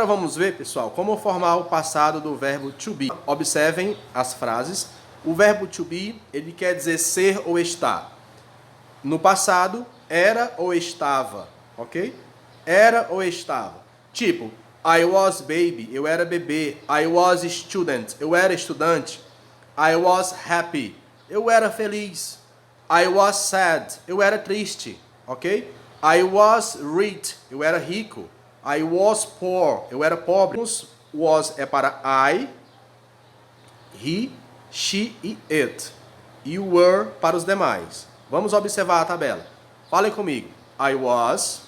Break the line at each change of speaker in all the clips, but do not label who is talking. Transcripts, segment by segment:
Agora vamos ver, pessoal, como formar o passado do verbo to be. Observem as frases. O verbo to be, ele quer dizer ser ou estar. No passado, era ou estava, ok? Era ou estava. Tipo, I was baby, eu era bebê. I was student, eu era estudante. I was happy, eu era feliz. I was sad, eu era triste, ok? I was rich, eu era rico. I was poor, eu era pobre. Was é para I, he, she e it. E o were para os demais. Vamos observar a tabela. Falem comigo. I was,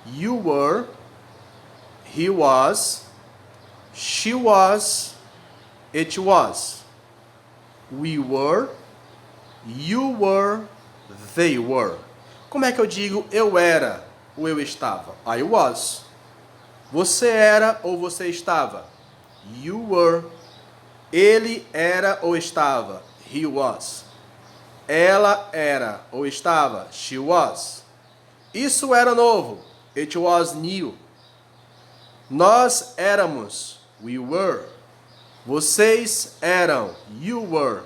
you were, he was, she was, it was. We were, you were, they were. Como é que eu digo eu era ou eu estava? I was. Você era ou você estava? You were. Ele era ou estava? He was. Ela era ou estava? She was. Isso era novo. It was new. Nós éramos. We were. Vocês eram. You were.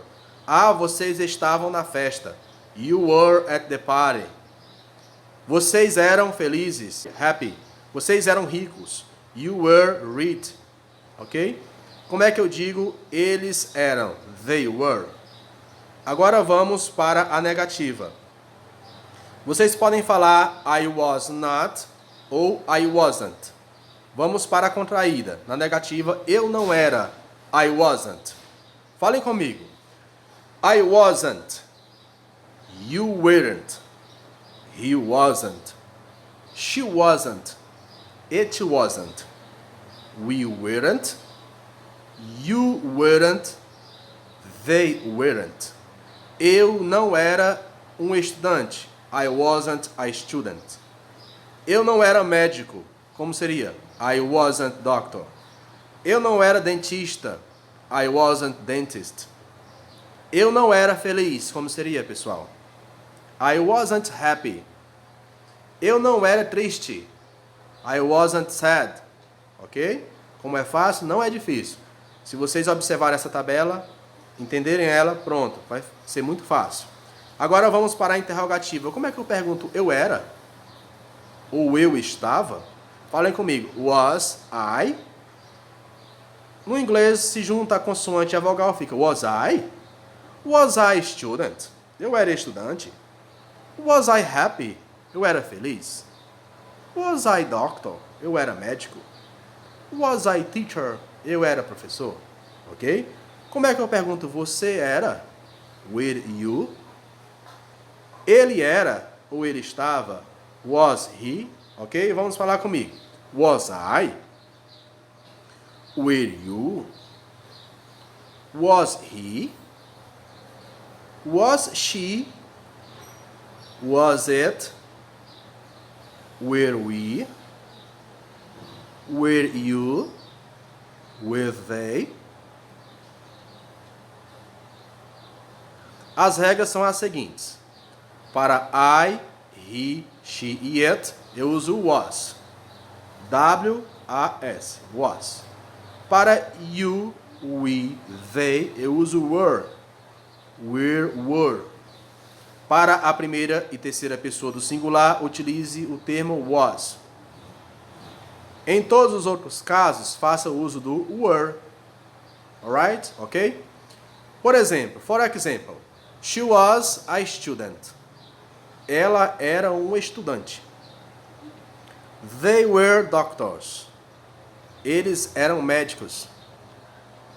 Ah, vocês estavam na festa. You were at the party. Vocês eram felizes. Happy. Vocês eram ricos. You were rich. Ok? Como é que eu digo eles eram? They were. Agora vamos para a negativa. Vocês podem falar I was not ou I wasn't. Vamos para a contraída. Na negativa, eu não era. I wasn't. Falem comigo. I wasn't. You weren't. He wasn't. She wasn't. It wasn't. We weren't. You weren't. They weren't. Eu não era um estudante. I wasn't a student. Eu não era médico. Como seria? I wasn't doctor. Eu não era dentista. I wasn't dentist. Eu não era feliz. Como seria, pessoal? I wasn't happy. Eu não era triste. I wasn't sad. Ok? Como é fácil, não é difícil. Se vocês observarem essa tabela, entenderem ela, pronto, vai ser muito fácil. Agora vamos para a interrogativa. Como é que eu pergunto eu era? Ou eu estava? Falem comigo. Was I? No inglês, se junta a consoante e a vogal, fica was I? Was I student? Eu era estudante. Was I happy? Eu era feliz. Was I doctor? Eu era médico. Was I teacher? Eu era professor. Ok? Como é que eu pergunto você era? Were you? Ele era ou ele estava? Was he? Ok? Vamos falar comigo. Was I? Were you? Was he? Was she? Was it? Were we? Were you? Were they? As regras são as seguintes. Para I, he, she e it, eu uso was. W-A-S. Was. Para you, we, they, eu uso were. Were. Para a primeira e terceira pessoa do singular, utilize o termo was. Em todos os outros casos, faça uso do were. Alright? Ok? For example, she was a student. Ela era uma estudante. They were doctors. Eles eram médicos.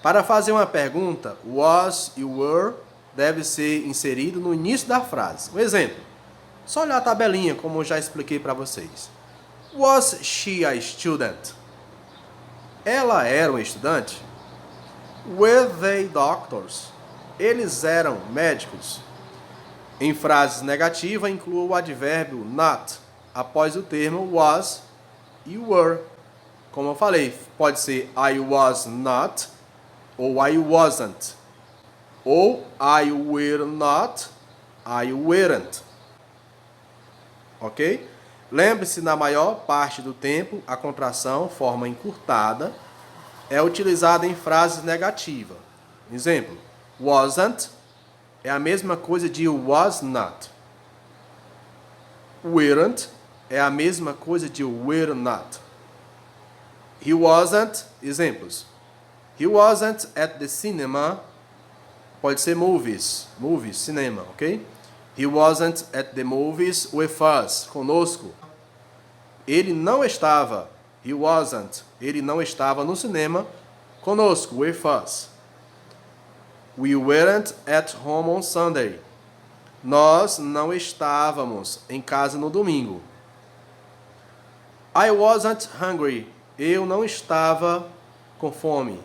Para fazer uma pergunta, was e were deve ser inserido no início da frase. Um exemplo. Só olhar a tabelinha, como eu já expliquei para vocês. Was she a student? Ela era uma estudante? Were they doctors? Eles eram médicos? Em frases negativas, inclua o advérbio not após o termo was e were. Como eu falei, pode ser I was not ou I wasn't. Ou I were not, I weren't. Ok? Lembre-se, na maior parte do tempo, a contração, forma encurtada, é utilizada em frases negativas. Exemplo, wasn't é a mesma coisa de was not. Weren't é a mesma coisa de were not. He wasn't, exemplos. He wasn't at the cinema. Pode ser movies, cinema, ok? He wasn't at the movies with us, conosco. Ele não estava, he wasn't, ele não estava no cinema conosco, with us. We weren't at home on Sunday. Nós não estávamos em casa no domingo. I wasn't hungry. Eu não estava com fome.